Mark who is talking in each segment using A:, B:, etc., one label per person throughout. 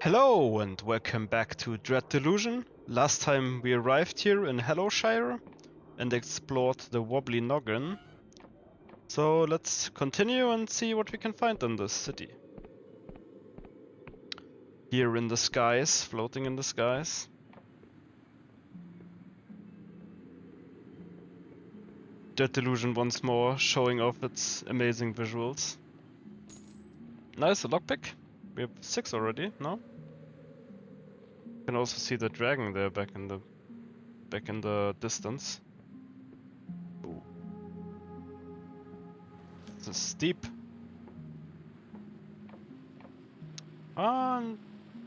A: Hello and welcome back to Delusion. Last time we arrived here in Hallow and explored the wobbly noggin. So let's continue and see what we can find in this city. Here in the skies, floating in the skies. Delusion once more, showing off its amazing visuals. Nice, a lockpick. We have 6 already, no? You can also see the dragon there back in the distance. Ooh. This is steep. And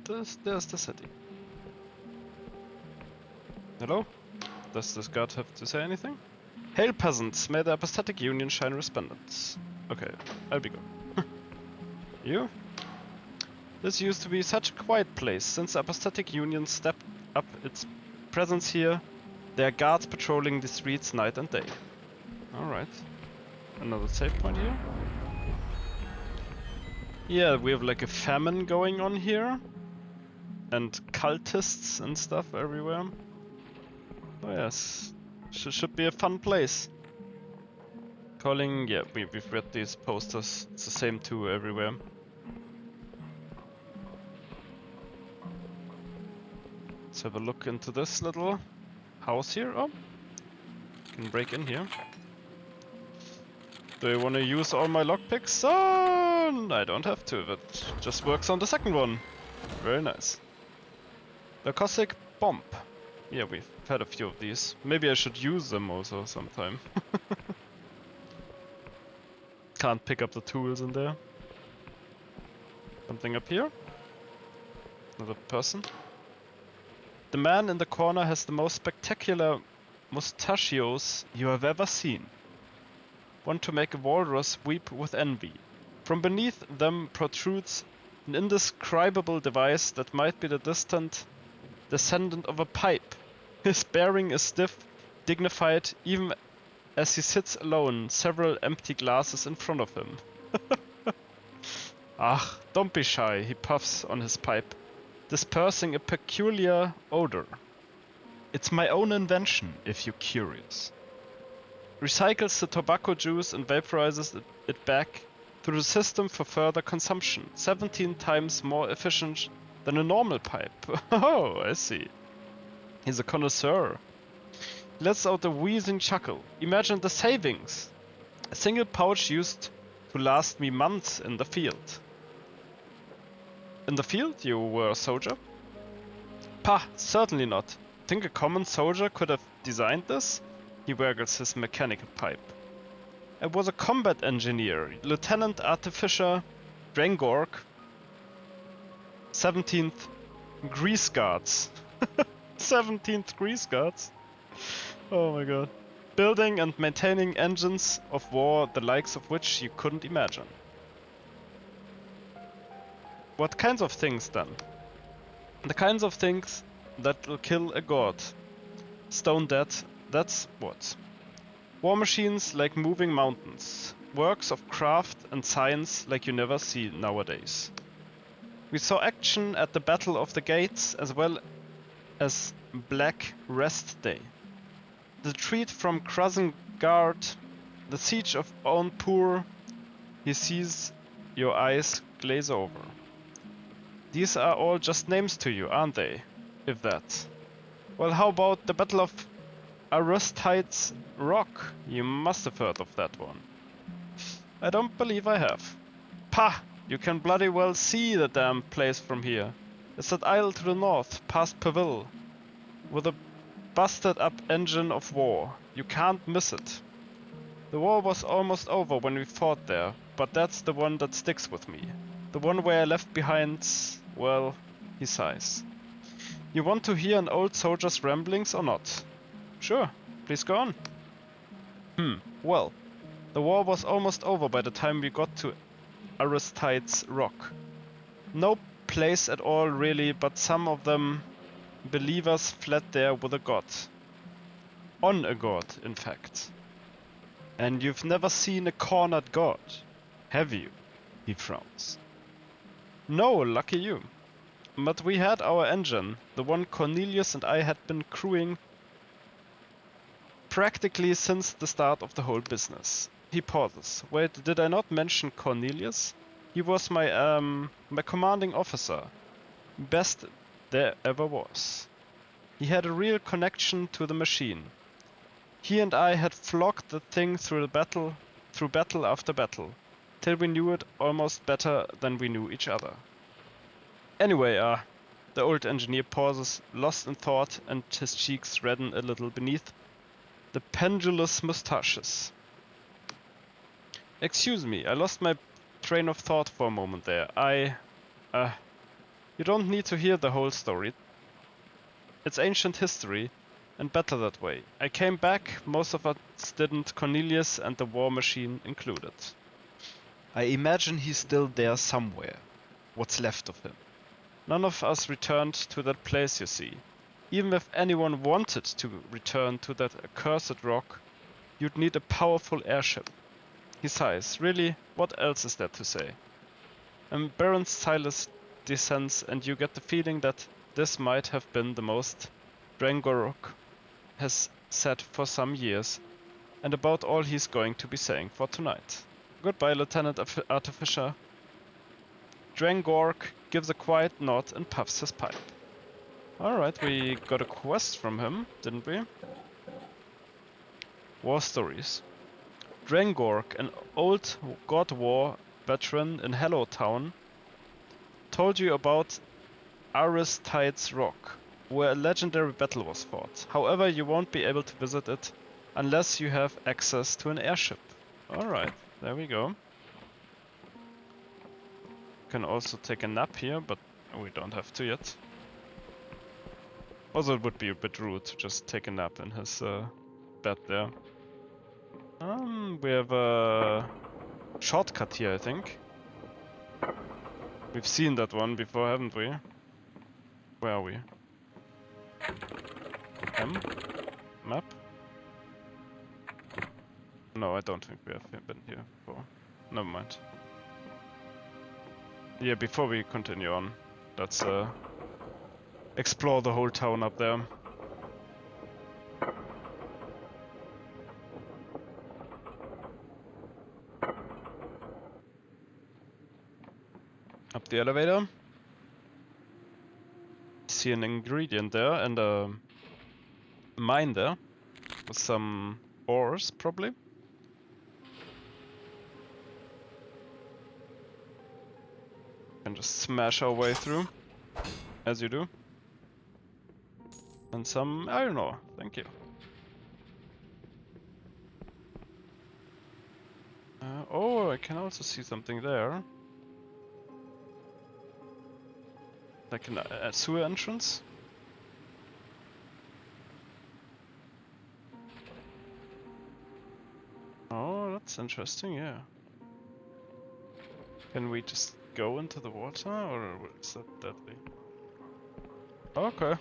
A: there's the city. Hello? Does this god have to say anything? Hail peasants, may the apathetic union shine resplendent. Okay, I'll be good. You? This used to be such a quiet place. Since the apathetic union stepped up its presence here, there are guards patrolling the streets night and day. Alright. Another save point here. Yeah, we have like a famine going on here. And cultists and stuff everywhere. Oh yes. Should be a fun place. Calling, yeah, we've read these posters. It's the same too everywhere. Let's have a look into this little house here. Oh, can break in here. Do I want to use all my lockpicks? Oh, I don't have to, but just works on the second one. Very nice. The Cossack bomb. Yeah, we've had a few of these. Maybe I should use them also sometime. Can't pick up the tools in there. Something up here? Another person? The man in the corner has the most spectacular mustachios you have ever seen. One to make a walrus weep with envy. From beneath them protrudes an indescribable device that might be the distant descendant of a pipe. His bearing is stiff, dignified, even as he sits alone, several empty glasses in front of him. Ah, don't be shy, he puffs on his pipe, dispersing a peculiar odor. It's my own invention, if you're curious. Recycles the tobacco juice and vaporizes it back through the system for further consumption. 17 times more efficient than a normal pipe. Oh, I see. He's a connoisseur. He lets out a wheezing chuckle. Imagine the savings. A single pouch used to last me months in the field. In the field? You were a soldier? Pah, certainly not. Think a common soldier could have designed this? He waggles his mechanical pipe. I was a combat engineer, Lieutenant Artificer Drangorg, 17th Grease Guards. 17th Grease Guards? Oh my god. Building and maintaining engines of war, the likes of which you couldn't imagine. What kinds of things then? The kinds of things that will kill a god. Stone dead, that's what. War machines like moving mountains. Works of craft and science like you never see nowadays. We saw action at the Battle of the Gates as well as Black Rest Day. The retreat from Krasnogard, the siege of Onpur, he sees your eyes glaze over. These are all just names to you, aren't they? If that. Well, how about the Battle of Aristides Rock? You must have heard of that one. I don't believe I have. Pah! You can bloody well see the damn place from here. It's that isle to the north, past Pavil, with a busted up engine of war. You can't miss it. The war was almost over when we fought there, but that's the one that sticks with me. The one where I left behind, well, he sighs. You want to hear an old soldier's ramblings or not? Sure, please go on. Well, the war was almost over by the time we got to Aristides Rock. No place at all really, but some of them believers fled there with a god. On a god, in fact. And you've never seen a cornered god, have you? He frowns. No, lucky you. But we had our engine, the one Cornelius and I had been crewing practically since the start of the whole business. He pauses. Wait, did I not mention Cornelius? He was my commanding officer. Best there ever was. He had a real connection to the machine. He and I had flogged the thing through battle after battle, till we knew it almost better than we knew each other. Anyway, the old engineer pauses, lost in thought, and his cheeks redden a little beneath the pendulous mustaches. Excuse me, I lost my train of thought for a moment there. You don't need to hear the whole story. It's ancient history, and better that way. I came back, most of us didn't, Cornelius and the war machine included. I imagine he's still there somewhere. What's left of him. None of us returned to that place, you see. Even if anyone wanted to return to that accursed rock, you'd need a powerful airship. He sighs. Really, what else is there to say? Baron Silas descends, and you get the feeling that this might have been the most Drangorok has said for some years, and about all he's going to be saying for tonight. Goodbye, Lieutenant Artificer. Drangork gives a quiet nod and puffs his pipe. Alright, we got a quest from him, didn't we? War stories. Drangork, an old God War veteran in Hallow Town, told you about Aristide's Rock, where a legendary battle was fought. However, you won't be able to visit it unless you have access to an airship. Alright, there we go. Can also take a nap here, but we don't have to yet. Also, it would be a bit rude to just take a nap in his bed there. We have a shortcut here, I think. We've seen that one before, haven't we? Where are we? Map? No, I don't think we have been here before. Never mind. Yeah, before we continue on, let's explore the whole town up there. Up the elevator. See an ingredient there and a mine there with some ores, probably. Can just smash our way through, as you do. And some iron ore, thank you. Oh, I can also see something there. Like a sewer entrance? Oh, that's interesting, yeah. Can we just go into the water, or is that deadly? Okay.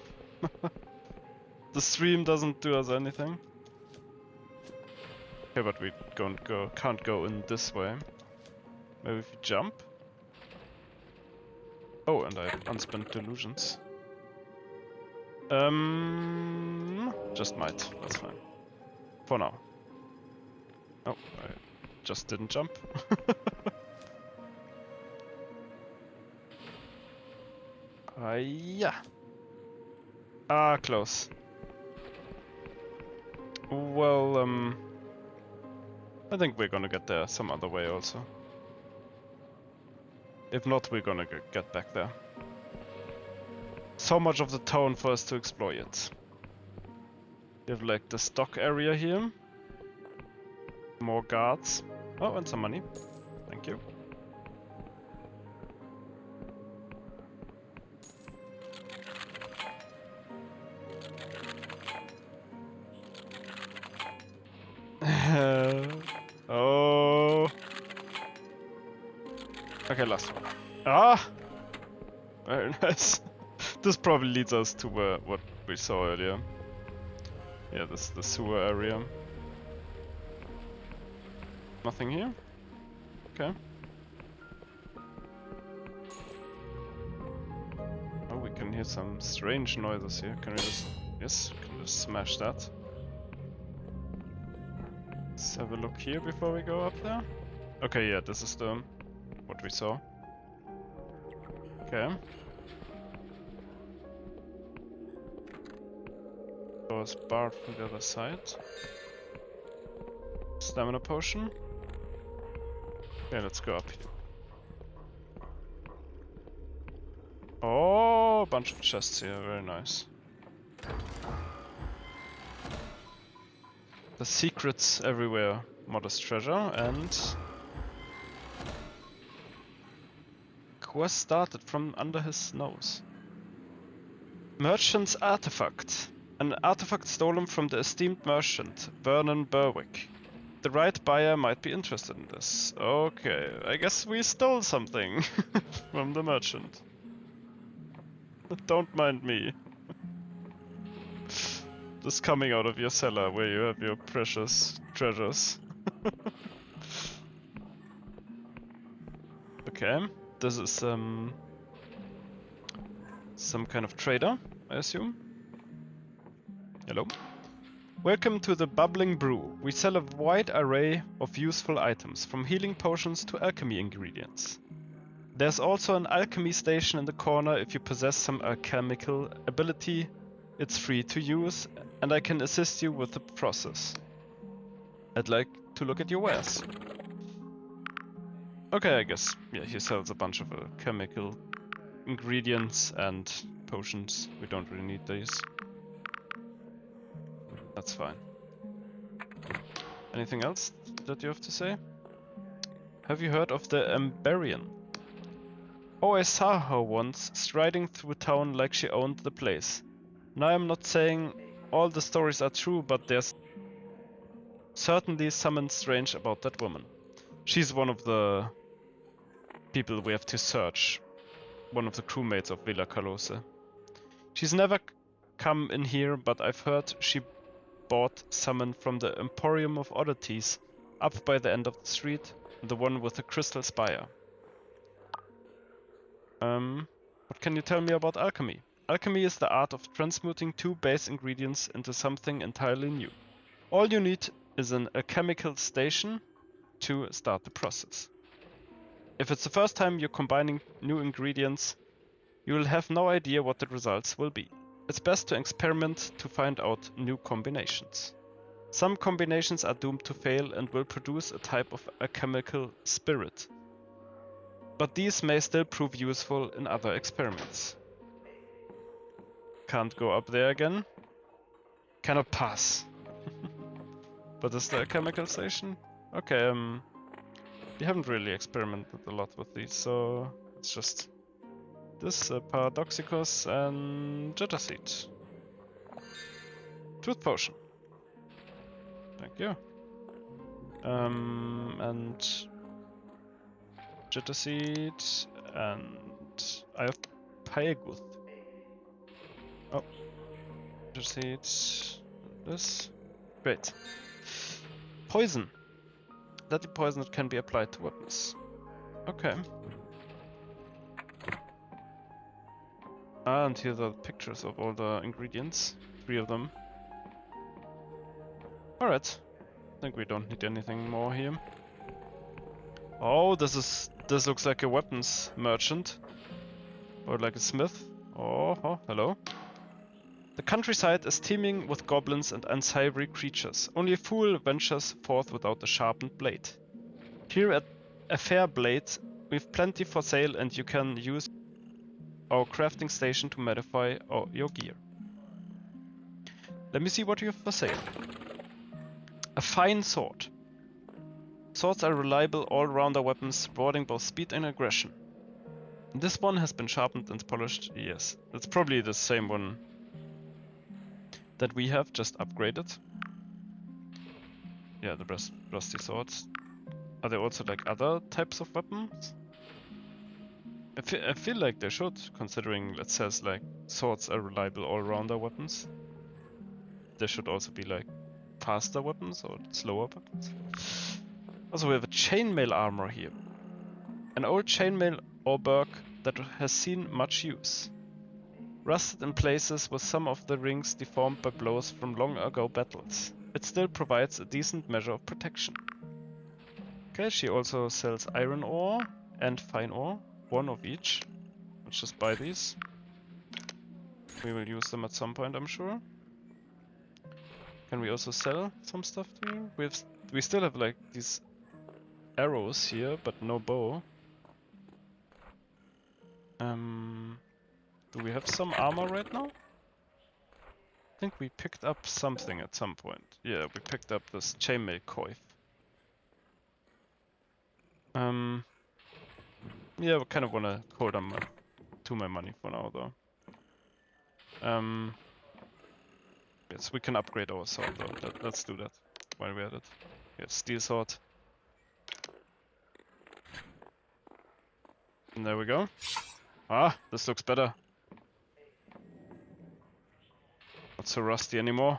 A: The stream doesn't do us anything. Okay, but we can't go in this way. Maybe if we jump? Oh, and I unspent delusions. Just might, that's fine. For now. Oh, I just didn't jump. Yeah. Ah, close. Well, I think we're gonna get there some other way also. If not, we're gonna get back there. So much of the town for us to explore yet. We have like the stock area here. More guards. Oh, and some money. Thank you. Oh. Okay, last one. Ah! Very nice. This probably leads us to what we saw earlier. Yeah, this is the sewer area. Nothing here? Okay. hear some strange noises here. Can we just... Yes, can we just smash that. Let's have a look here before we go up there. Okay, yeah, this is the... what we saw. Okay. Door is barred from the other side. Stamina potion. Okay, let's go up here. Oh, a bunch of chests here, very nice. The secrets everywhere. Modest treasure and... Quest started from under his nose. Merchant's artifact. An artifact stolen from the esteemed merchant, Vernon Berwick. The right buyer might be interested in this. Okay, I guess we stole something from the merchant. Don't mind me. Just coming out of your cellar where you have your precious treasures. Okay, this is some kind of trader, I assume. Hello. Welcome to the Bubbling Brew. We sell a wide array of useful items, from healing potions to alchemy ingredients. There's also an alchemy station in the corner. If you possess some alchemical ability, it's free to use, and I can assist you with the process. I'd like to look at your wares. Okay, I guess, yeah, he sells a bunch of chemical ingredients and potions. We don't really need these. That's fine. Anything else that you have to say? Have you heard of the Amberian? Oh, I saw her once, striding through town like she owned the place. Now I'm not saying all the stories are true, but there's certainly something strange about that woman. She's one of the people we have to search. One of the crewmates of Villa Carlose. She's never come in here, but I've heard she bought summon from the Emporium of Oddities, up by the end of the street, the one with the crystal spire. What can you tell me about alchemy? Alchemy is the art of transmuting two base ingredients into something entirely new. All you need is an alchemical station to start the process. If it's the first time you're combining new ingredients, you will have no idea what the results will be. It's best to experiment to find out new combinations. Some combinations are doomed to fail and will produce a type of alchemical spirit, but these may still prove useful in other experiments. Can't go up there again. Cannot pass. But is there a chemical station? Okay, we haven't really experimented a lot with these, so it's just this Paradoxicus and Jetta Seed. Truth Potion. Thank you. And Jetta Seed and I have Pyaguth. Oh, Jetta Seed. This. Great. Poison. Deadly poison that can be applied to weapons. Okay. And here are the pictures of all the ingredients. 3 of them. Alright. I think we don't need anything more here. Oh, this looks like a weapons merchant. Or like a smith. Oh, hello. The countryside is teeming with goblins and unsavory creatures. Only a fool ventures forth without a sharpened blade. Here at a fair blade, we've plenty for sale, and you can use our crafting station to modify your gear. Let me see what you have for sale. A fine sword. Swords are reliable all-rounder weapons, broadening both speed and aggression. This one has been sharpened and polished. Yes, it's probably the same one that we have, just upgraded. Yeah, the rusty swords. Are there also like other types of weapons? I feel like they should, considering it says like swords are reliable all-rounder weapons. There should also be like faster weapons or slower weapons. Also, we have a chainmail armor here. An old chainmail auberk that has seen much use. Rusted in places with some of the rings deformed by blows from long ago battles. It still provides a decent measure of protection. Okay, she also sells iron ore and fine ore, one of each. Let's just buy these. We will use them at some point, I'm sure. Can we also sell some stuff to you? We still have like these arrows here, but no bow. Do we have some armor right now? I think we picked up something at some point. Yeah, we picked up this chainmail coif. Yeah, we kind of want to hold on to my money for now, though. Yes, we can upgrade our sword, though. Let's do that while we're at it. We have steel sword. And there we go. Ah, this looks better. Not so rusty anymore.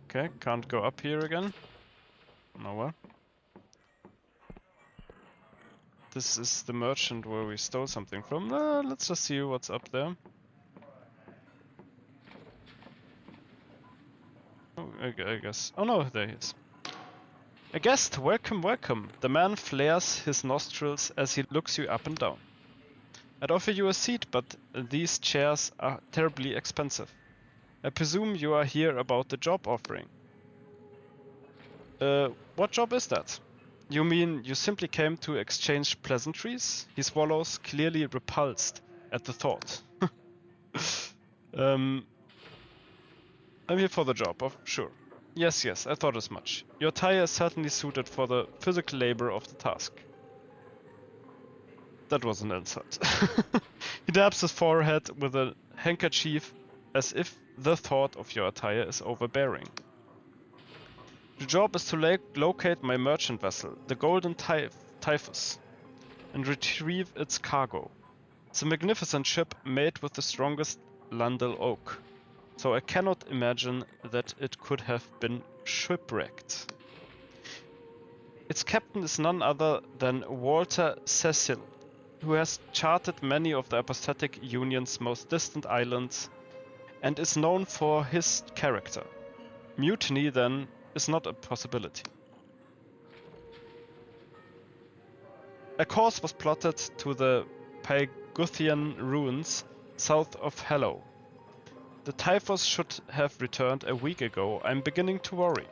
A: Okay, can't go up here again. Oh well. This is the merchant where we stole something from. Let's just see what's up there. Oh, I guess. Oh no, there he is. A guest, welcome, welcome. The man flares his nostrils as he looks you up and down. I'd offer you a seat, but these chairs are terribly expensive. I presume you are here about the job offering. What job is that? You mean you simply came to exchange pleasantries? He swallows, clearly repulsed at the thought. I'm here for the job, sure. Yes, I thought as much. Your attire is certainly suited for the physical labor of the task. That was an insult. He dabs his forehead with a handkerchief as if the thought of your attire is overbearing. The job is to locate my merchant vessel, the Golden Typhus, and retrieve its cargo. It's a magnificent ship made with the strongest Landel oak, so I cannot imagine that it could have been shipwrecked. Its captain is none other than Walter Cecil, who has charted many of the Apostatic Union's most distant islands and is known for his character. Mutiny, then, is not a possibility. A course was plotted to the Pyguthian ruins south of Hallow. The Typhus should have returned a week ago. I'm beginning to worry.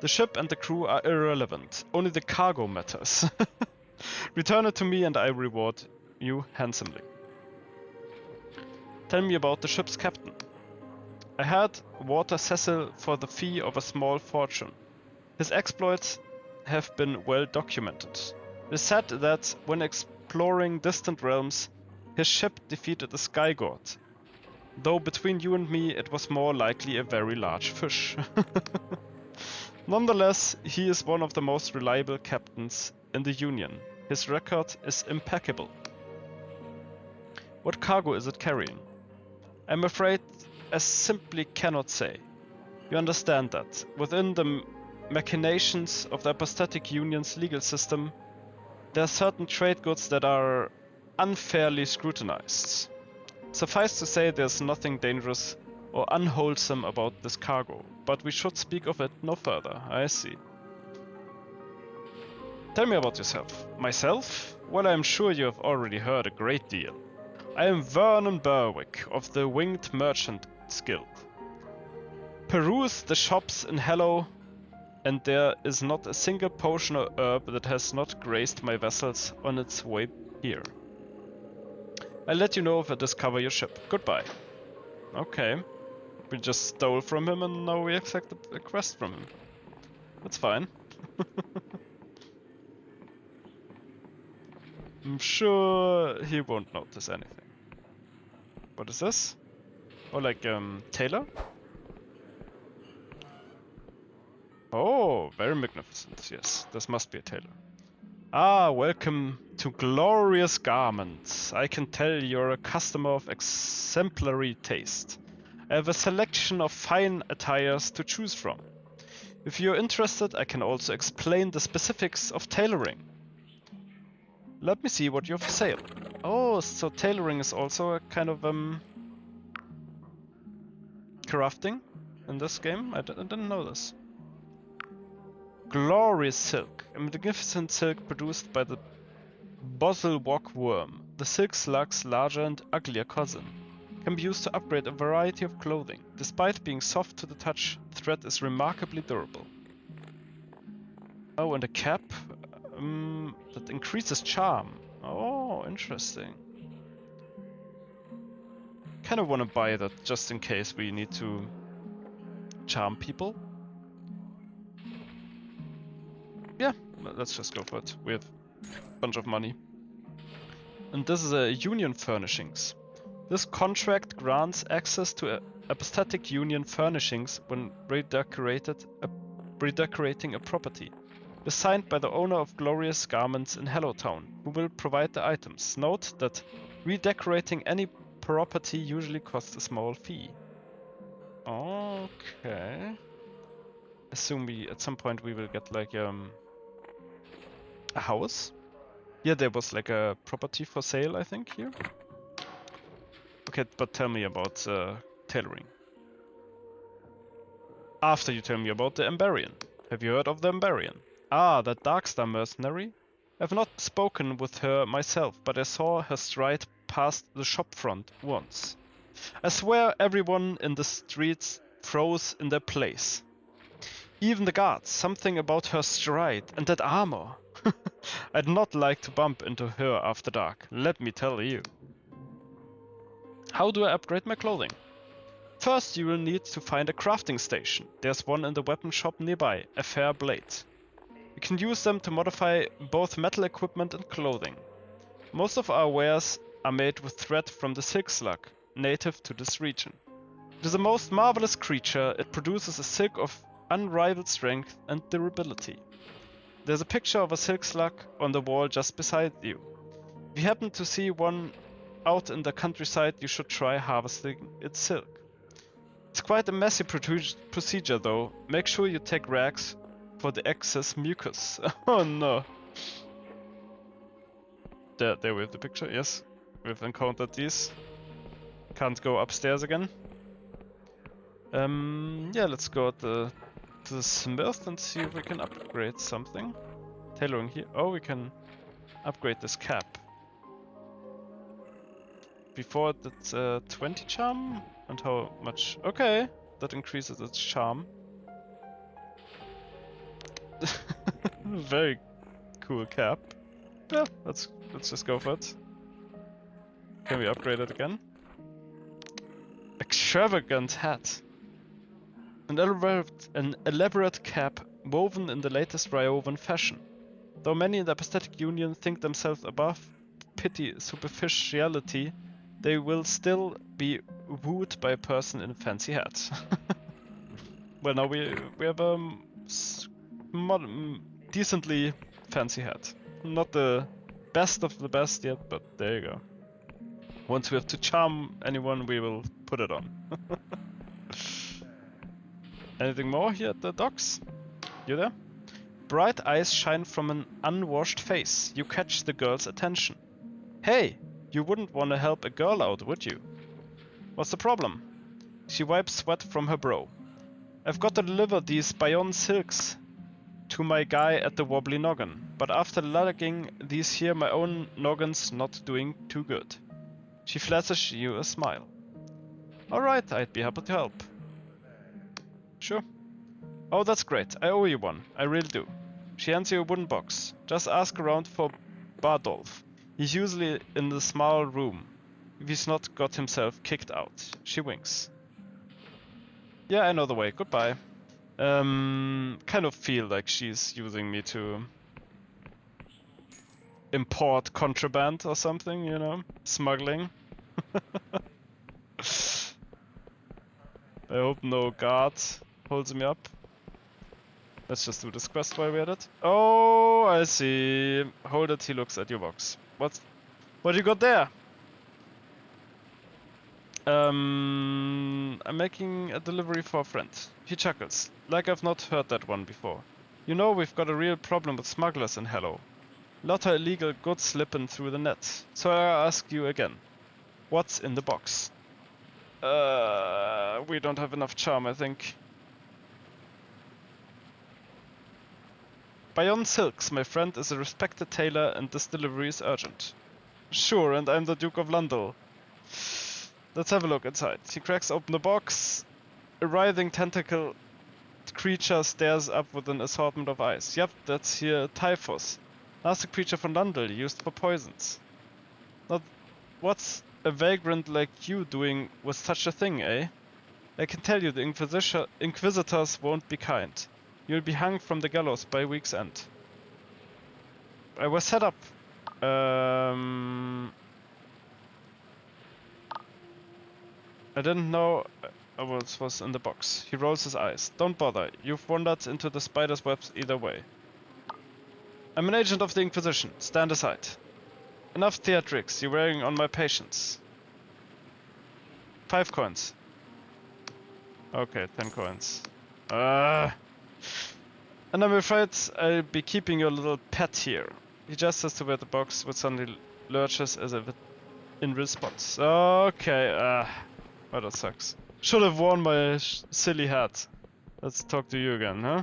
A: The ship and the crew are irrelevant. Only the cargo matters. Return it to me and I reward you handsomely. Tell me about the ship's captain. I had Walter Cecil for the fee of a small fortune. His exploits have been well documented. It is said that when exploring distant realms, his ship defeated a sky god. Though between you and me, it was more likely a very large fish. Nonetheless, he is one of the most reliable captains in the Union. His record is impeccable. What cargo is it carrying? I'm afraid I simply cannot say. You understand that, within the machinations of the Apostatic Union's legal system, there are certain trade goods that are unfairly scrutinized. Suffice to say, there's nothing dangerous or unwholesome about this cargo, but we should speak of it no further. I see. Tell me about yourself. Myself? Well, I'm sure you have already heard a great deal. I am Vernon Berwick of the Winged Merchants Guild. Peruse the shops in Hallow, and there is not a single potion or herb that has not graced my vessels on its way here. I'll let you know if I discover your ship. Goodbye. Okay. We just stole from him and now we accept a quest from him. That's fine. I'm sure he won't notice anything. What is this? Oh, like, tailor? Oh, very magnificent. Yes, this must be a tailor. Ah, welcome to glorious garments. I can tell you're a customer of exemplary taste. I have a selection of fine attires to choose from. If you're interested, I can also explain the specifics of tailoring. Let me see what you have for sale. Oh, so tailoring is also a kind of crafting in this game? I didn't know this. Glorious silk, a magnificent silk produced by the bottlewalk worm, the silk slug's larger and uglier cousin, can be used to upgrade a variety of clothing. Despite being soft to the touch, thread is remarkably durable. Oh, and a cap that increases charm. Oh, interesting. Kind of want to buy that just in case we need to charm people. Yeah, let's just go for it. We have a bunch of money. And this is a union furnishings. This contract grants access to aesthetic union furnishings when redecorating a property. It is signed by the owner of Glorious Garments in Hallow, who will provide the items. Note that redecorating any property usually costs a small fee. Okay. Assume at some point we will get like a house. Yeah, there was like a property for sale, I think, here. Okay, but tell me about tailoring. After you tell me about the Emberian. Have you heard of the Emberian? Ah, that Darkstar mercenary? I've not spoken with her myself, but I saw her stride past the shopfront once. I swear everyone in the streets froze in their place. Even the guards, something about her stride and that armor. I'd not like to bump into her after dark, let me tell you. How do I upgrade my clothing? First you will need to find a crafting station. There's one in the weapon shop nearby, a fair blade. You can use them to modify both metal equipment and clothing. Most of our wares are made with thread from the silk slug, native to this region. It is a most marvelous creature. It produces a silk of unrivaled strength and durability. There's a picture of a silk slug on the wall just beside you. If you happen to see one out in the countryside, you should try harvesting its silk. It's quite a messy procedure though. Make sure you take rags for the excess mucus. Oh no. There we have the picture, yes. We've encountered these. Can't go upstairs again. Yeah, let's go to the smith and see if we can upgrade something. Tailoring here. Oh, we can upgrade this cap. Before that's 20 charm? And how much? Okay, that increases its charm. Very cool cap. Yeah, let's just go for it. Can we upgrade it again? Extravagant hat. An elaborate cap woven in the latest Ryovan fashion. Though many in the aesthetic union think themselves above petty superficiality, they will still be wooed by a person in a fancy hat. Well, now we have a decently fancy hat. Not the best of the best yet, but there you go. Once we have to charm anyone, we will put it on. Anything more here at the docks? You there? Bright eyes shine from an unwashed face. You catch the girl's attention. Hey, you wouldn't want to help a girl out, would you? What's the problem? She wipes sweat from her brow. I've got to deliver these Bayonne silks to my guy at the Wobbly Noggin, but after lugging these here, my own noggin's not doing too good. She flashes you a smile. Alright, I'd be happy to help. Sure. Oh, that's great. I owe you one. I really do. She hands you a wooden box. Just ask around for Bardolph. He's usually in the small room. If he's not got himself kicked out. She winks. Yeah, I know the way. Goodbye. Kind of feel like she's using me to import contraband or something, you know? Smuggling. I hope no guard holds me up. Let's just do this quest while we're at it. Oh, I see. Hold it, he looks at your box. What you got there? I'm making a delivery for a friend. He chuckles. Like I've not heard that one before. You know, we've got a real problem with smugglers in Hallow. Lot of illegal goods slipping through the net. So I ask you again, what's in the box? We don't have enough charm, I think. Bayonne Silks, my friend, is a respected tailor and this delivery is urgent. Sure, and I'm the Duke of Lundell. Let's have a look inside. He cracks open the box. A writhing tentacle creature stares up with an assortment of eyes. Yep, that's here Typhus. Nasty creature from Lundell, used for poisons. Not what's a vagrant like you doing with such a thing, eh? I can tell you the Inquisitors won't be kind. You'll be hung from the gallows by week's end. I was set up. I didn't know what was in the box. He rolls his eyes. Don't bother. You've wandered into the spider's webs either way. I'm an agent of the Inquisition. Stand aside. Enough theatrics. You're wearing on my patience. 5 coins. Okay, 10 coins. And I'm afraid I'll be keeping your little pet here. He just has to wear the box, but suddenly lurches as if in response. Okay, oh, that sucks. Should have worn my silly hat. Let's talk to you again, huh?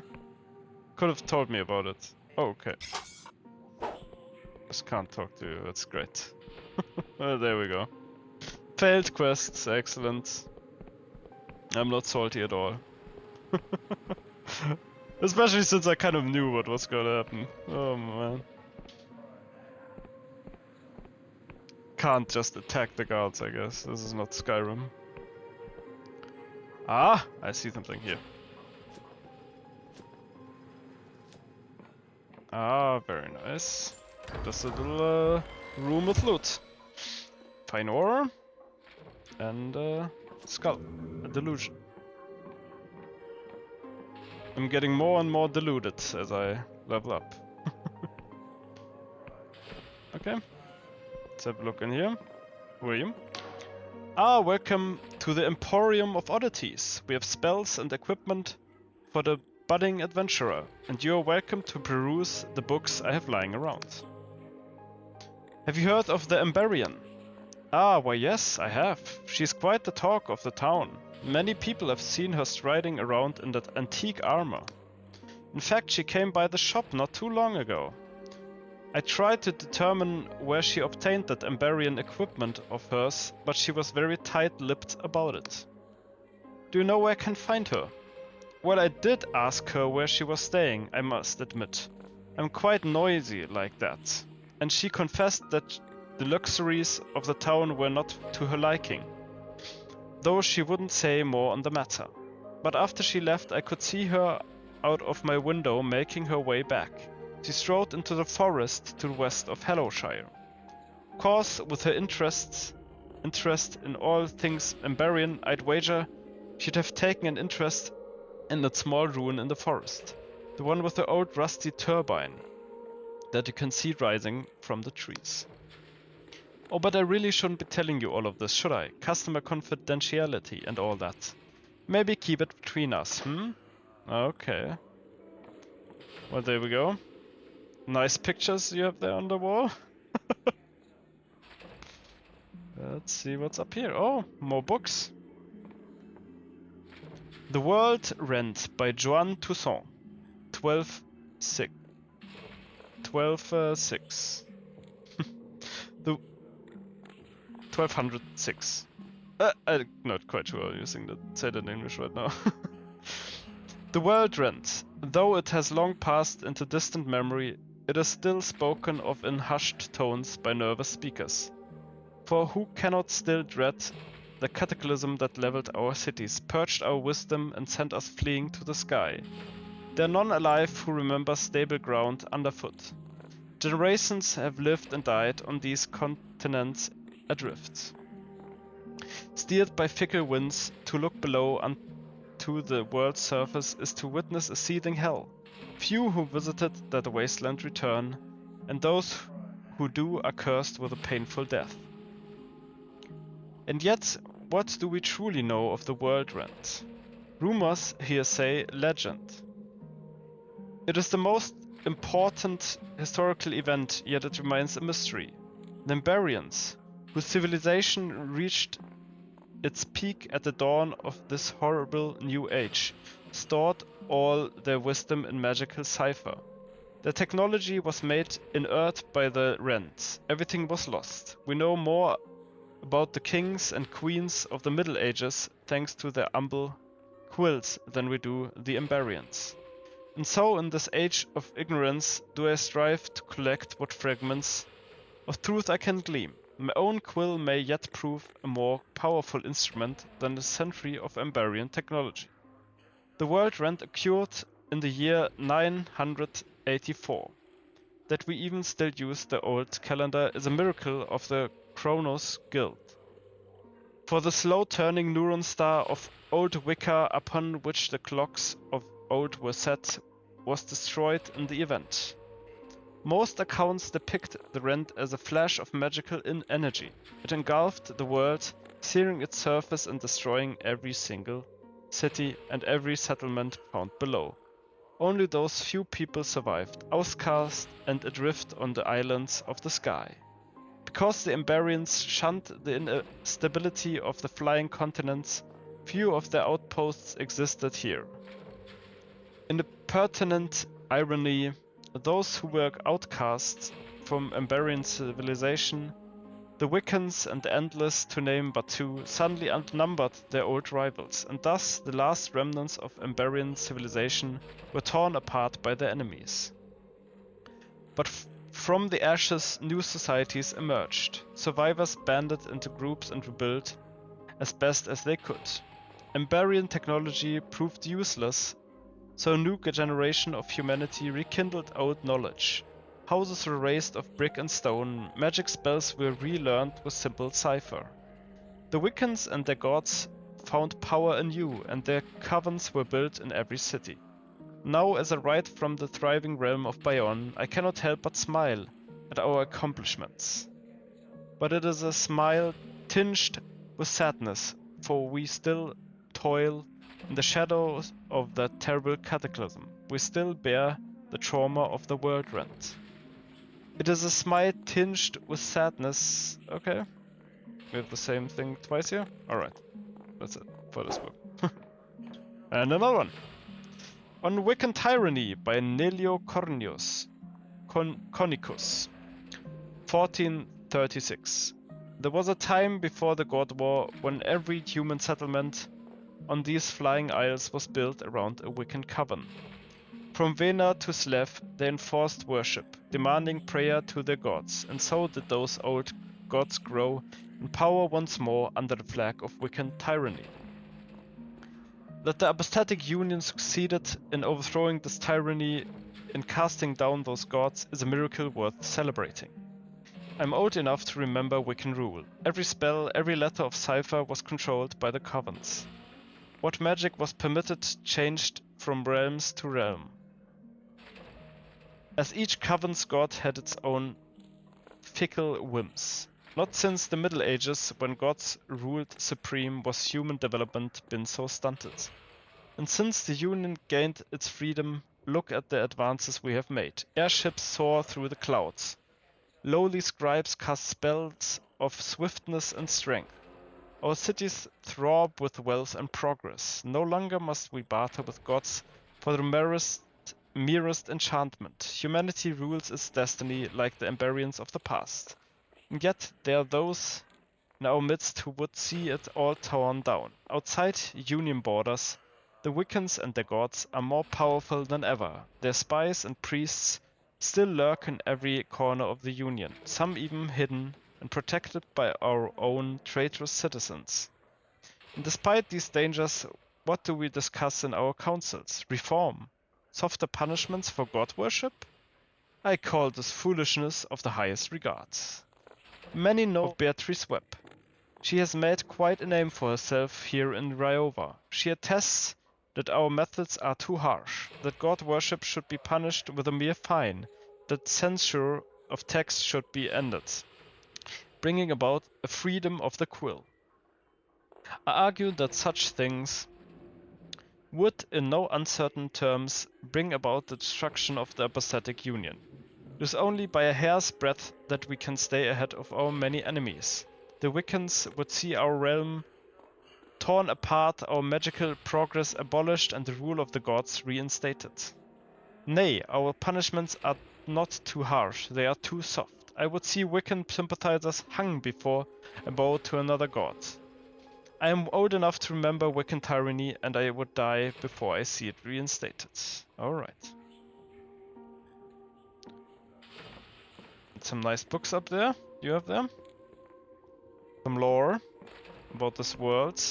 A: Could have told me about it. Oh, okay. Just can't talk to you, that's great. Well, there we go. Failed quests, excellent. I'm not salty at all. Especially since I kind of knew what was gonna happen. Oh man. Can't just attack the guards, I guess. This is not Skyrim. Ah, I see something here. Ah, very nice. Just a little room with loot. Fine ore. And skull. A delusion. I'm getting more and more deluded as I level up. Okay. Let's have a look in here. Who are you? Ah, welcome to the Emporium of Oddities. We have spells and equipment for the budding adventurer, and you are welcome to peruse the books I have lying around. Have you heard of the Emberian? Ah, why yes, I have. She's quite the talk of the town. Many people have seen her striding around in that antique armor. In fact, she came by the shop not too long ago. I tried to determine where she obtained that Emberian equipment of hers, but she was very tight-lipped about it. Do you know where I can find her? Well, I did ask her where she was staying, I must admit. I'm quite noisy like that. And she confessed that the luxuries of the town were not to her liking, though she wouldn't say more on the matter. But after she left, I could see her out of my window making her way back. She strode into the forest to the west of Hallowshire. Of course, with her interest in all things Emberian, I'd wager she'd have taken an interest in that small ruin in the forest. The one with the old rusty turbine that you can see rising from the trees. Oh, but I really shouldn't be telling you all of this, should I? Customer confidentiality and all that. Maybe keep it between us, hmm? Okay. Well, there we go. Nice pictures you have there on the wall. Let's see what's up here. Oh, more books. The World Rent by Joan Toussaint. 1206. 1206. The 1206. I'm not quite sure I'm using that. Say that in English right now. The World Rent. Though it has long passed into distant memory, it is still spoken of in hushed tones by nervous speakers. For who cannot still dread the cataclysm that leveled our cities, purged our wisdom, and sent us fleeing to the sky? There are none alive who remember stable ground underfoot. Generations have lived and died on these continents adrift. Steered by fickle winds, to look below unto the world's surface is to witness a seething hell. Few who visited that wasteland return, and those who do are cursed with a painful death. And yet, what do we truly know of the World Rent? Rumors, hearsay, legend. It is the most important historical event, yet it remains a mystery. The Emberians, whose civilization reached its peak at the dawn of this horrible new age, stored all their wisdom in magical cipher. Their technology was made inert by the Rents. Everything was lost. We know more about the kings and queens of the Middle Ages thanks to their humble quills than we do the Emberians. And so in this age of ignorance do I strive to collect what fragments of truth I can glean. My own quill may yet prove a more powerful instrument than a century of Emberian technology. The world Rent occurred in the year 984. That we even still use the old calendar is a miracle of the Kronos Guild. For the slow-turning neuron star of old Wicca upon which the clocks of old were set was destroyed in the event. Most accounts depict the Rent as a flash of magical energy. It engulfed the world, searing its surface and destroying every single city and every settlement found below. Only those few people survived, outcast and adrift on the islands of the sky. Because the Emberians shunned the instability of the flying continents, few of their outposts existed here. In the pertinent irony, those who were outcasts from Emberian civilization, the Wiccans and the Endless, to name but two, suddenly outnumbered their old rivals, and thus the last remnants of Emberian civilization were torn apart by their enemies. But from the ashes, new societies emerged. Survivors banded into groups and rebuilt as best as they could. Emberian technology proved useless, so a new generation of humanity rekindled old knowledge. Houses were raised of brick and stone, magic spells were relearned with simple cipher. The Wiccans and their gods found power anew, and their covens were built in every city. Now, as I write from the thriving realm of Bayonne, I cannot help but smile at our accomplishments. But it is a smile tinged with sadness, for we still toil in the shadows of that terrible cataclysm. We still bear the trauma of the world Rent. It is a smile tinged with sadness. Okay. We have the same thing twice here? Alright. That's it for this book. And another one. On Wiccan Tyranny by Nelio Cornius. Conicus. 1436. There was a time before the God War when every human settlement on these flying isles was built around a Wiccan coven. From Vena to Slev, they enforced worship, demanding prayer to their gods, and so did those old gods grow in power once more under the flag of Wiccan tyranny. That the apostatic union succeeded in overthrowing this tyranny and casting down those gods is a miracle worth celebrating. I'm old enough to remember Wiccan rule. Every spell, every letter of cipher was controlled by the covens. What magic was permitted changed from realms to realm, as each coven's god had its own fickle whims. Not since the Middle Ages, when gods ruled supreme, was human development been so stunted. And since the Union gained its freedom, look at the advances we have made. Airships soar through the clouds. Lowly scribes cast spells of swiftness and strength. Our cities throb with wealth and progress. No longer must we barter with gods for the merest enchantment. Humanity rules its destiny like the Emberians of the past. And yet there are those in our midst who would see it all torn down. Outside Union borders, the Wiccans and their gods are more powerful than ever. Their spies and priests still lurk in every corner of the Union, some even hidden and protected by our own traitorous citizens. And despite these dangers, what do we discuss in our councils? Reform? Softer punishments for god worship? I call this foolishness of the highest regards. Many know of Beatrice Webb. She has made quite a name for herself here in Ryova. She attests that our methods are too harsh, that god worship should be punished with a mere fine, that censure of text should be ended, bringing about a freedom of the quill. I argue that such things would, in no uncertain terms, bring about the destruction of the apostatic union. It is only by a hair's breadth that we can stay ahead of our many enemies. The Wiccans would see our realm torn apart, our magical progress abolished, and the rule of the gods reinstated. Nay, our punishments are not too harsh, they are too soft. I would see Wiccan sympathizers hung before a bow to another god. I am old enough to remember Wiccan tyranny, and I would die before I see it reinstated. Alright. Some nice books up there. You have them? Some lore about this world.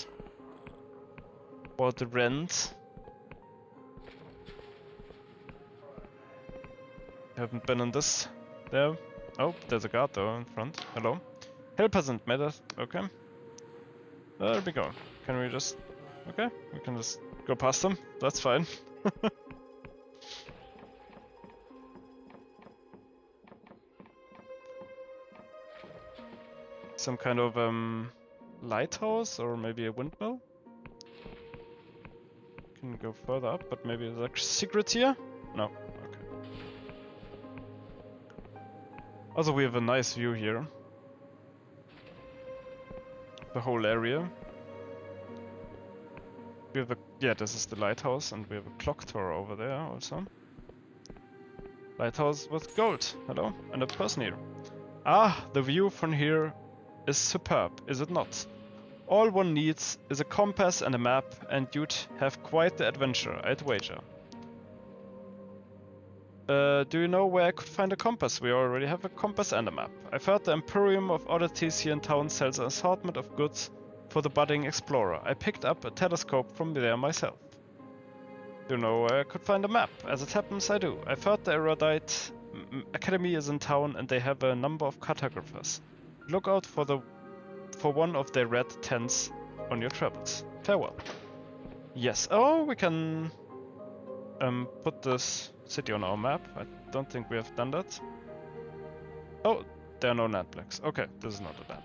A: About the rent. Haven't been in this. There. Oh, there's a guard though in front. Hello. Help hasn't met us. Okay. There we go. Can we just... Okay, we can just go past them. That's fine. Some kind of lighthouse or maybe a windmill. Can go further up, but maybe there's a secret here? No. Okay. Also, we have a nice view here. The whole area. We have a... Yeah, this is the lighthouse, and we have a clock tower over there also. Lighthouse with gold. Hello. And a person here. Ah, the view from here is superb, is it not? All one needs is a compass and a map, and you'd have quite the adventure, I'd wager. Do you know where I could find a compass? We already have a compass and a map. I've heard the Emporium of Oddities here in town sells an assortment of goods for the budding explorer. I picked up a telescope from there myself. Do you know where I could find a map? As it happens, I do. I've heard the Erudite Academy is in town, and they have a number of cartographers. Look out for one of their red tents on your travels. Farewell. Yes. Oh, we can put this city on our map. I don't think we have done that. Oh, there are no land blocks. Okay, this is not a land.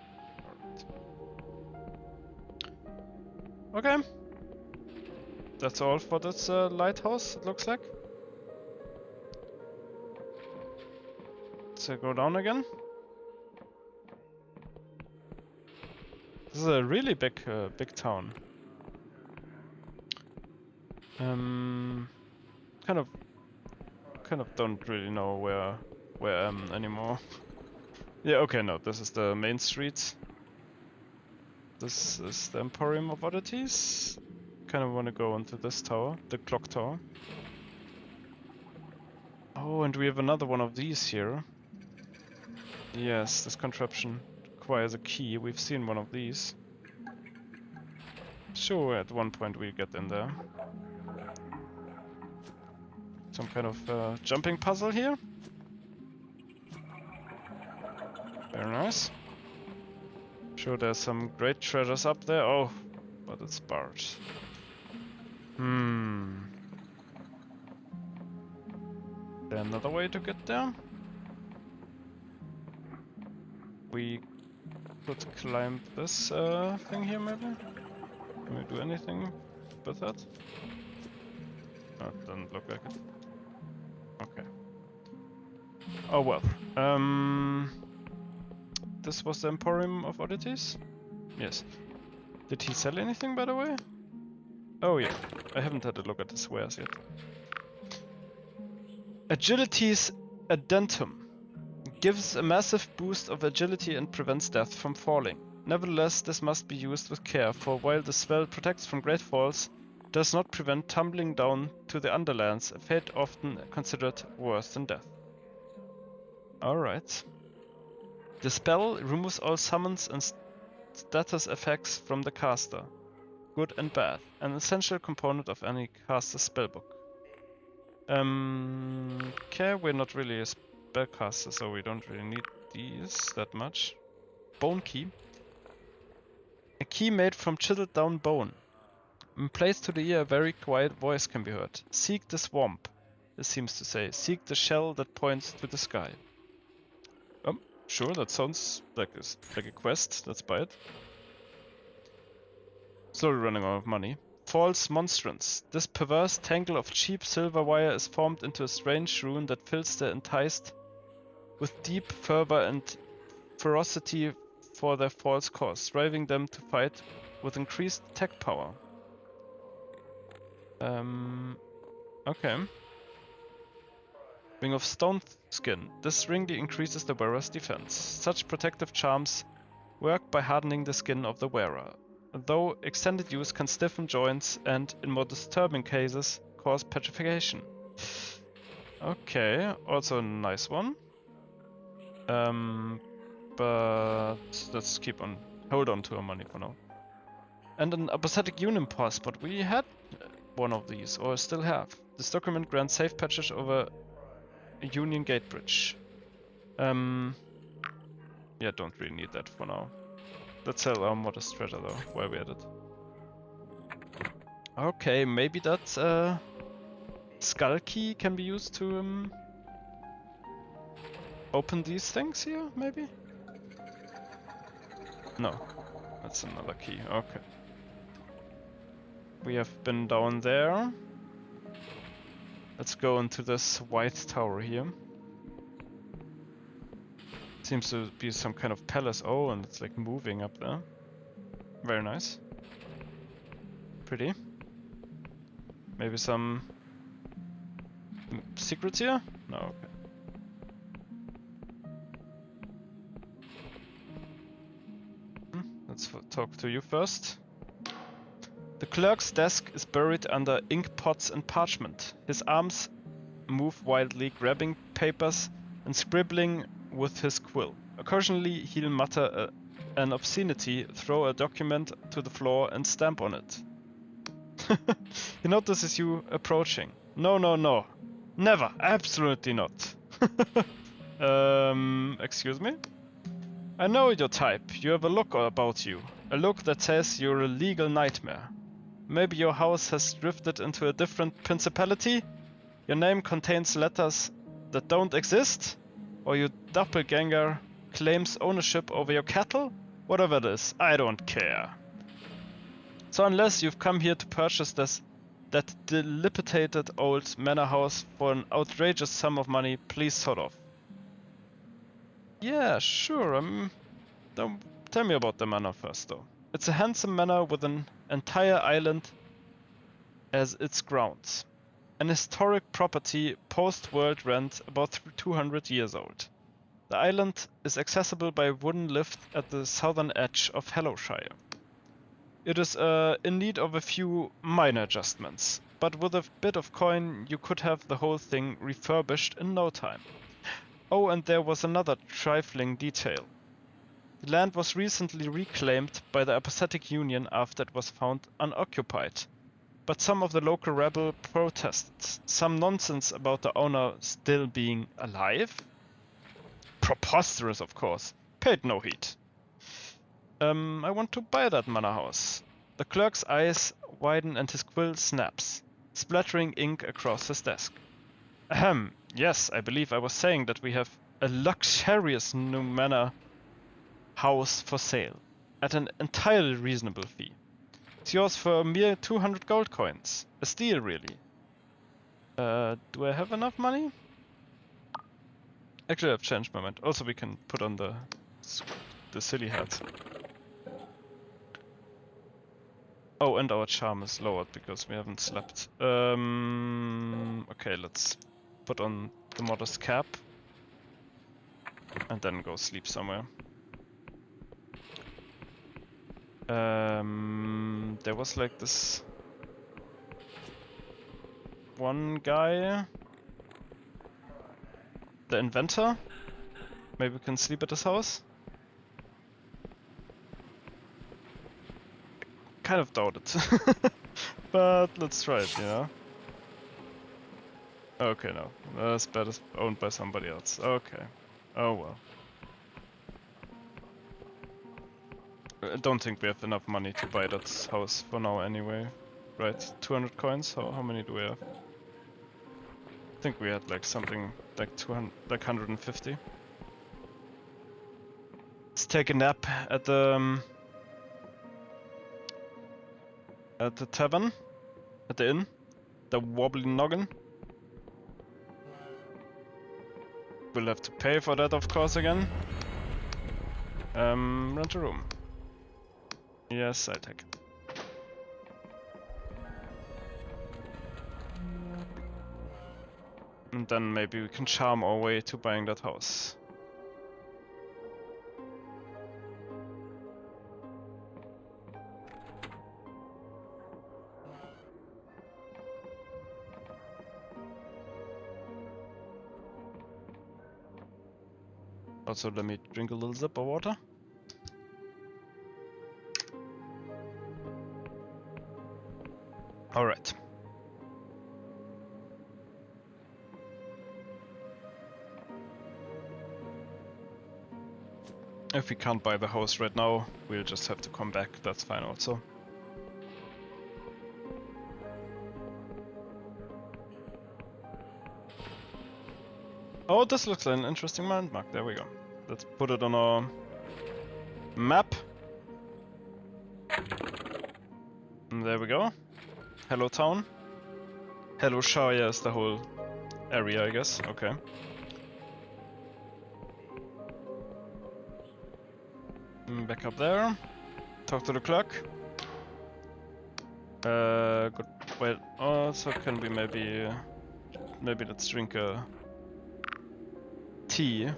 A: Alright. Okay. That's all for this lighthouse, it looks like. Let's go down again. This is a really big town. Kind of don't really know where I am anymore. Yeah, okay, no, this is the main street. This is the Emporium of Oddities. Kind of want to go into this tower, the clock tower. Oh, and we have another one of these here. Yes, this contraption requires a key. We've seen one of these. Sure, at one point we'll get in there. Some kind of jumping puzzle here. Very nice. Sure, there's some great treasures up there. Oh, but it's barred. There another way to get there? We could climb this thing here, maybe? Can we do anything with that? No, it doesn't look like it. Okay. Oh well. This was the Emporium of Oddities? Yes. Did he sell anything, by the way? Oh yeah, I haven't had a look at his wares yet. Agility's Adentum. Gives a massive boost of agility and prevents death from falling. Nevertheless, this must be used with care, for while the spell protects from great falls, it does not prevent tumbling down to the Underlands, a fate often considered worse than death. Alright. The spell removes all summons and status effects from the caster, good and bad, an essential component of any caster's spellbook. Okay, we're not really a spellcaster, so we don't really need these that much. Bone key. A key made from chiseled down bone. When placed to the ear, a very quiet voice can be heard. Seek the swamp, it seems to say. Seek the shell that points to the sky. Sure, that sounds like a quest. Let's buy it. Slowly running out of money. false monstrance. This perverse tangle of cheap silver wire is formed into a strange rune that fills the enticed with deep fervor and ferocity for their false cause, driving them to fight with increased attack power. Okay. Ring of Stone Skin. This ring increases the wearer's defense. Such protective charms work by hardening the skin of the wearer, though extended use can stiffen joints and, in more disturbing cases, cause petrification. Okay, also a nice one. But let's hold on to our money for now. And an apathetic union passport. We had one of these, or still have. This document grants safe passage over a Union Gate Bridge. Yeah, don't really need that for now. Let's sell our modest treasure though, while we're at it. Okay, maybe that skull key can be used to open these things here, maybe? No, that's another key, okay. We have been down there. Let's go into this white tower here. Seems to be some kind of palace. Oh, and it's like moving up there. Very nice. Pretty. Maybe some secrets here? No, okay. Let's talk to you first. The clerk's desk is buried under ink pots and parchment. His arms move wildly, grabbing papers and scribbling with his quill. Occasionally he'll mutter an obscenity, throw a document to the floor and stamp on it. He notices you approaching. No, no, no. Never. Absolutely not. Excuse me? I know your type. You have a look about you. A look that says you're a legal nightmare. Maybe your house has drifted into a different principality? Your name contains letters that don't exist? Or your doppelganger claims ownership over your cattle? Whatever it is, I don't care. So unless you've come here to purchase that dilapidated old manor house for an outrageous sum of money, please sort of. Yeah, sure, don't tell me about the manor first though. It's a handsome manor with an entire island as its grounds. An historic property post-world rent about 200 years old. The island is accessible by a wooden lift at the southern edge of Hallowshire. It is in need of a few minor adjustments, but with a bit of coin you could have the whole thing refurbished in no time. Oh, and there was another trifling detail. The land was recently reclaimed by the Apathetic Union after it was found unoccupied. But some of the local rebel protested. Some nonsense about the owner still being alive? Preposterous, of course. Paid no heed. I want to buy that manor house. The clerk's eyes widen and his quill snaps, splattering ink across his desk. Ahem, yes, I believe I was saying that we have a luxurious new manor house for sale, at an entirely reasonable fee. It's yours for a mere 200 gold coins. A steal, really. Do I have enough money? Actually, I've changed my mind. Also, we can put on the silly hat. Oh, and our charm is lowered because we haven't slept. Okay, let's put on the modest cap. And then go sleep somewhere. There was like this one guy, the inventor. Maybe we can sleep at his house. Kind of doubt it, but let's try it, you know. Okay, no, this bed is owned by somebody else. Okay, oh well. I don't think we have enough money to buy that house for now anyway. Right, 200 coins? How many do we have? I think we had like something like 200, like 150. Let's take a nap at the tavern. at the inn. The wobbly noggin. We'll have to pay for that, of course, again. Rent a room. Yes, I take it. And then maybe we can charm our way to buying that house. Also, let me drink a little sip of water. Alright. If we can't buy the house right now, we'll just have to come back, that's fine also. Oh, this looks like an interesting landmark, there we go. Let's put it on our map. And there we go. Hallow town. Hallow Shire is the whole area, I guess, okay. Back up there. Talk to the clerk. Good. Wait. Also, can we maybe let's drink a tea.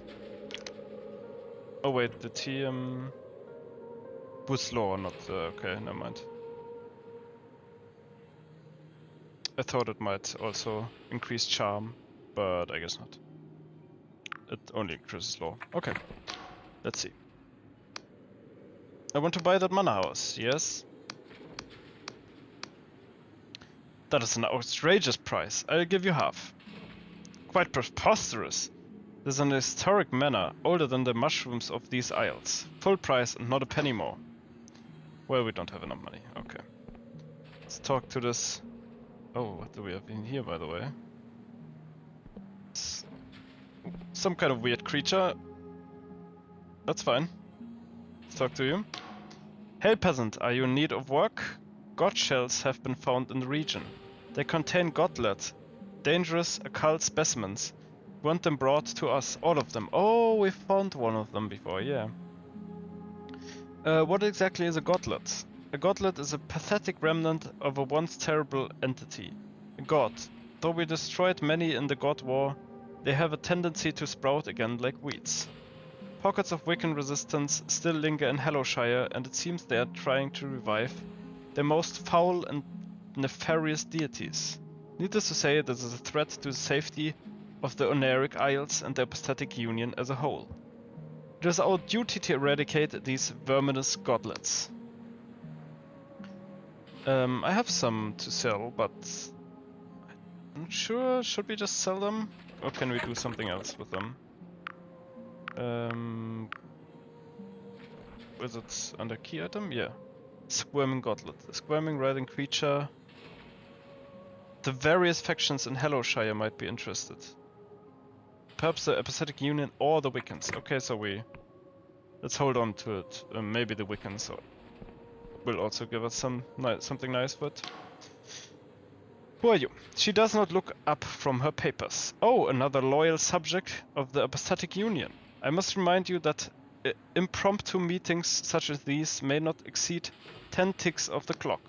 A: Oh wait, the tea. Was law, not okay. Never mind. I thought it might also increase charm, but I guess not. It only increases law. Okay. Let's see. I want to buy that manor house, yes? That is an outrageous price. I'll give you half. Quite preposterous. This is an historic manor, older than the mushrooms of these isles. Full price and not a penny more. Well, we don't have enough money. Okay. Let's talk to this... Oh, what do we have in here, by the way? Some kind of weird creature. That's fine. Let's talk to you. Hey peasant, are you in need of work? God shells have been found in the region. They contain godlet, dangerous occult specimens. Want them brought to us, all of them. Oh, we found one of them before, yeah. What exactly is a godlet? A godlet is a pathetic remnant of a once terrible entity. A god. Though we destroyed many in the god war, they have a tendency to sprout again like weeds. Pockets of Wiccan resistance still linger in Hallowshire, and it seems they are trying to revive their most foul and nefarious deities. Needless to say, this is a threat to the safety of the Oneric Isles and the Apathetic Union as a whole. It is our duty to eradicate these verminous godlets. I have some to sell, but I'm not sure. Should we just sell them? Or can we do something else with them? Was it under key item? Yeah. Squirming Godlet. A squirming riding creature. The various factions in Hallowshire might be interested. Perhaps the Apathetic Union or the Wiccans. Okay, so let's hold on to it. Maybe the Wiccans will also give us something nice for it. Who are you? She does not look up from her papers. Oh, another loyal subject of the Apathetic Union. I must remind you that impromptu meetings such as these may not exceed 10 ticks of the clock.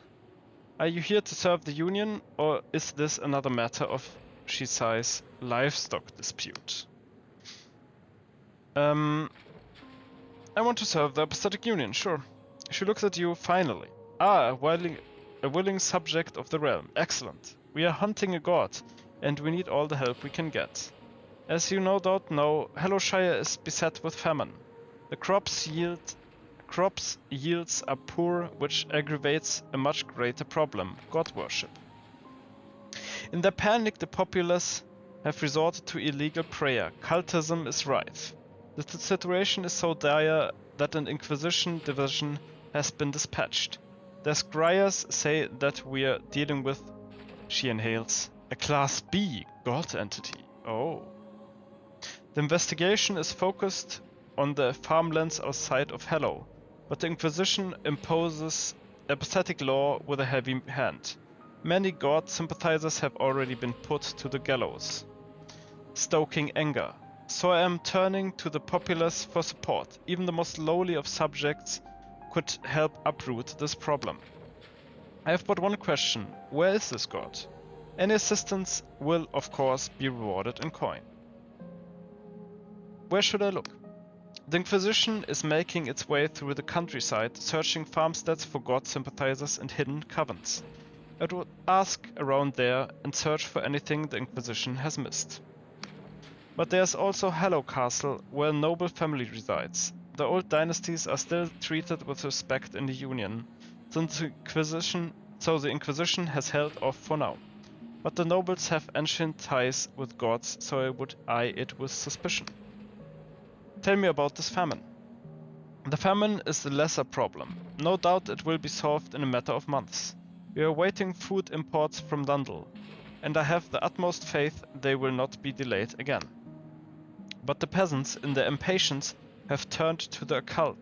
A: Are you here to serve the Union, or is this another matter of, she sighs, livestock dispute? I want to serve the Apathetic Union, sure. She looks at you finally. Ah, a willing subject of the realm. Excellent. We are hunting a god, and we need all the help we can get. As you no doubt know, Hallowshire is beset with famine. The crops yields are poor, which aggravates a much greater problem, god worship. In their panic, the populace have resorted to illegal prayer. Cultism is rife. The situation is so dire that an Inquisition division has been dispatched. Their scryers say that we are dealing with, she inhales, a Class B god entity. Oh. The investigation is focused on the farmlands outside of Hallow, but the Inquisition imposes apathetic law with a heavy hand. Many god sympathizers have already been put to the gallows, stoking anger. So I am turning to the populace for support. Even the most lowly of subjects could help uproot this problem. I have but one question. Where is this god? Any assistance will, of course, be rewarded in coin. Where should I look? The Inquisition is making its way through the countryside, searching farmsteads for god sympathizers and hidden covens. I would ask around there and search for anything the Inquisition has missed. But there's also Hallow Castle, where a noble family resides. The old dynasties are still treated with respect in the Union, since the Inquisition has held off for now. But the nobles have ancient ties with gods, so I would eye it with suspicion. Tell me about this famine. The famine is the lesser problem. No doubt it will be solved in a matter of months. We are awaiting food imports from Dundle, and I have the utmost faith they will not be delayed again. But the peasants, in their impatience, have turned to the occult.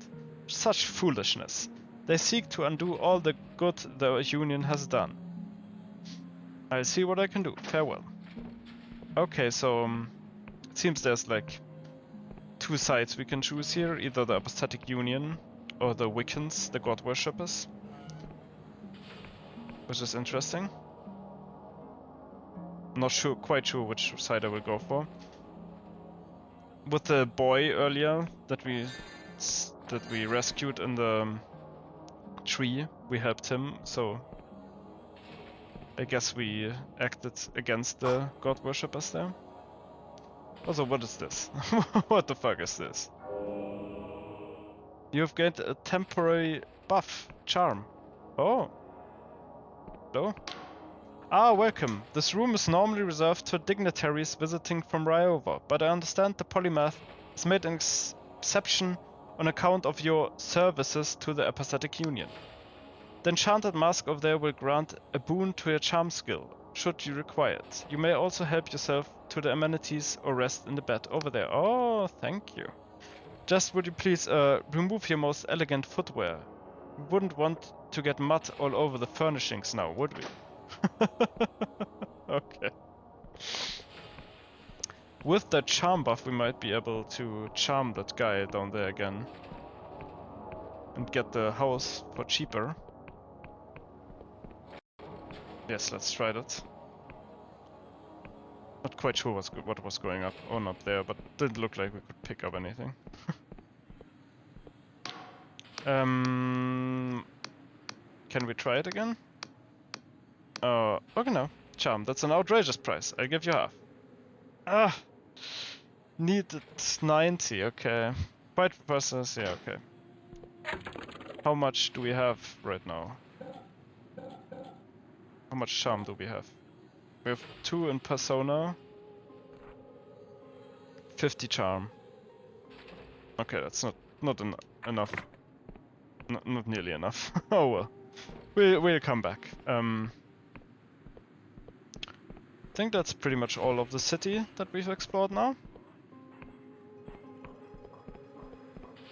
A: Such foolishness. They seek to undo all the good the Union has done. I'll see what I can do. Farewell. Okay, so it seems there's like two sides we can choose here. Either the Apostatic Union or the Wiccans, the god worshippers. Which is interesting. Not quite sure which side I will go for. With the boy earlier that we rescued in the tree, we helped him, so I guess we acted against the god worshippers there. Also, what is this? What the fuck is this? You have gained a temporary buff, charm. Oh. Hello? Ah, welcome. This room is normally reserved to dignitaries visiting from Ryova, but I understand the polymath has made an exception on account of your services to the Apostatic Union. The enchanted mask over there will grant a boon to your charm skill, should you require it. You may also help yourself to the amenities or rest in the bed over there. Oh, thank you. Just would you please remove your most elegant footwear? We wouldn't want to get mud all over the furnishings now, would we? Okay. With that charm buff, we might be able to charm that guy down there again. And get the house for cheaper. Yes, let's try that. Not quite sure what was going up on up there, but didn't look like we could pick up anything. Can we try it again? Okay, no. Charm, that's an outrageous price. I'll give you half. Ah! Needed 90, okay. Fight process, yeah, okay. How much do we have right now? How much charm do we have? We have 2 in persona. 50 charm. Okay, that's not enough. Not nearly enough. Oh well. We'll come back. I think that's pretty much all of the city that we've explored now.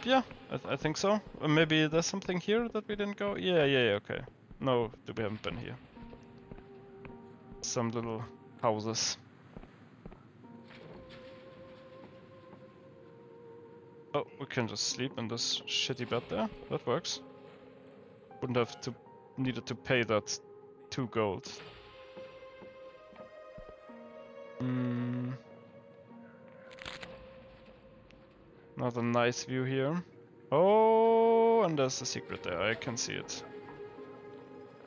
A: Yeah, I think so. Maybe there's something here that we didn't go. Yeah, okay. No, we haven't been here. Some little houses. Oh, we can just sleep in this shitty bed there. That works. Wouldn't have needed to pay that 2 gold. Another nice view here. Oh, and there's a secret there. I can see it.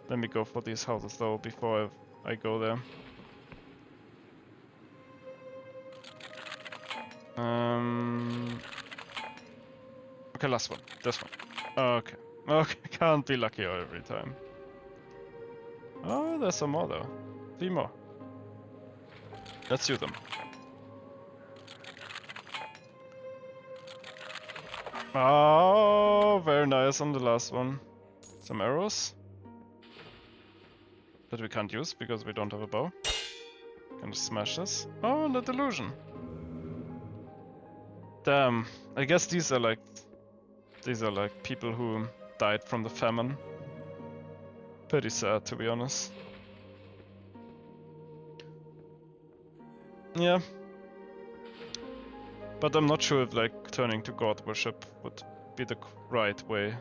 A: Let me go for these houses though before I go there. Okay, last one. This one. Okay. Okay, can't be lucky every time. Oh, there's some more though. 3 more. Let's do them. Oh, very nice on the last one. Some arrows. That we can't use because we don't have a bow. Can just smash this. Oh, and the Delusion. Damn. I guess these are like people who died from the famine. Pretty sad, to be honest. Yeah. But I'm not sure if like turning to god worship would be the right way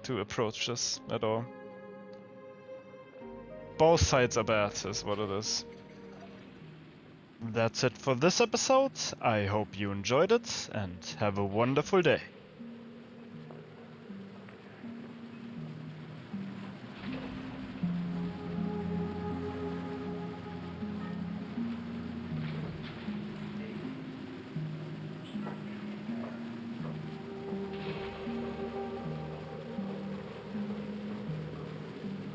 A: to approach this at all. Both sides are bad, is what it is. That's it for this episode. I hope you enjoyed it and have a wonderful day.